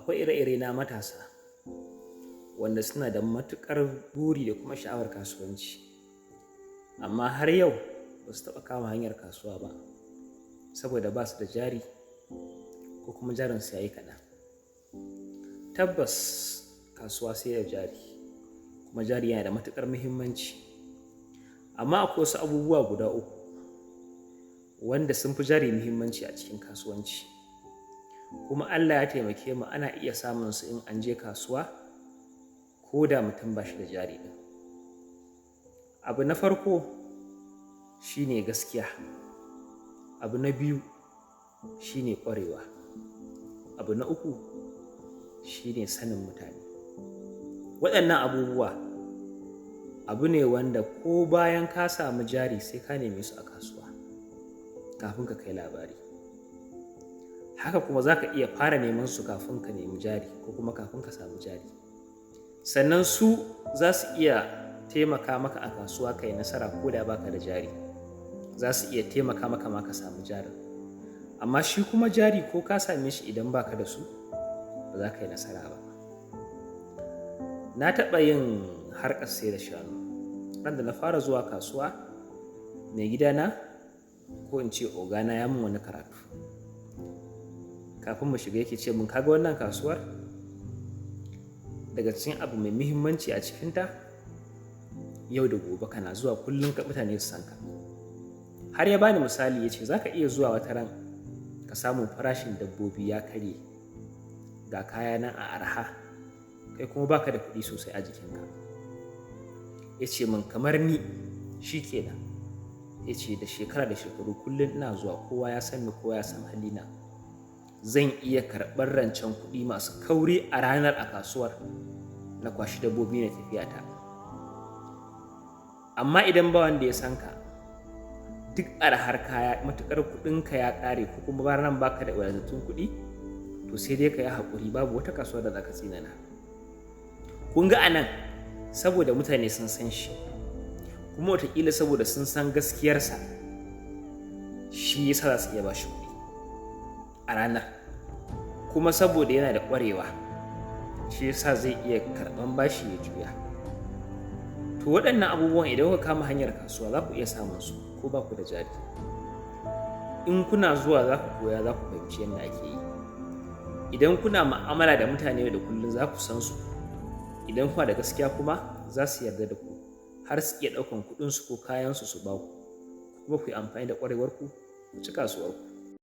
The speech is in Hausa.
akwai ire-ire na matasa wanda suna da matuƙar buri da kuma sha'awar kasuwanci, amma har yau ba su taɓa kama hanyar kasuwa ba saboda ba su da jari ko kuma jarinsu ya yi kaɗan. Tabbas kasuwa sai da jari, kuma jari yana da matuƙar muhimmanci, amma akwai wasu abubuwa guda uku wanda sun fi jari muhimmanci a cikin kasuwanci, kuma Allah ya taimake mu ana iya samun su in an je kasuwa ko da mutum ba shi da jari ɗin. Abu na farko shine gaskiya, abu na biyu shine ƙwarewa, abu na uku shine sanin mutane. Waɗannan abubuwa abu ne wanda ko bayan ka samu jari sai ka neme su a kasuwa kafin ka kai labari. Haka kuma za ka iya fara neman su kafin ka nemi jari ko kuma kafin ka samu jari. Sannan su za su iya taimaka maka a kasuwa ka yi nasara ko da baka da jari, za su iya taimaka maka ma ka samu jarin. Amma shi kuma jari ko ka same shi idan baka da su ba za ka yi nasara ba. Na taɓa yin harkar sai da shanu. Ran da na fara zuwa kasuwa, mai gidana ko in ce ogana ya min wani karatu. Kafin mu shiga yake ce mun, kaga wannan kasuwar? Daga cikin abu mai muhimmanci a cikinta, yau da gobe kana zuwa kullum ka mutane su san ka. Har ya bani misali ya ce za ka iya zuwa wata ran ka samu farashin dabbobi ya karye, ga kaya nan a arha, kai kuma baka da kuɗi sosai a jikinka. Ya ce min kamar ni shi kenan. Ya ce da shekara da shekaru kullum ina zuwa, kowa ya san ni, kowa ya san halina. Zan iya karɓar rancen kuɗi masu kauri a ranar a kasuwar na kwashi dabbobi na tafiya ta. Amma idan ba wanda ya san ka, duk arhar kaya matuƙar kuɗinka ya ƙare ko kuma ba nan baka da wadatattun kuɗi, to sai dai ka yi haƙuri, babu wata kasuwa da za ka tsinana. Kun ga anan, saboda mutane sun san shi, kuma wataƙila saboda sun san gaskiyarsa, shi yasa za su iya ba shi kuɗi a ranar, kuma saboda yana da ƙwarewa, shi yasa zai iya karɓan bashi ya juya. To waɗannan abubuwan idan kuka kama hanyar kasuwa za ku iya samun su ko ba ku da jari. In kuna zuwa za ku koya, za ku fahimci yadda ake yi. Idan kuna mu'amala da mutane da kullum za ku san su. Idan kuna da gaskiya kuma za su yarda da ku, har su iya ɗaukan kuɗinsu ko kayansu su ba ku, kuma ku yi amfani da ƙwarewarku ku ci kasuwarku.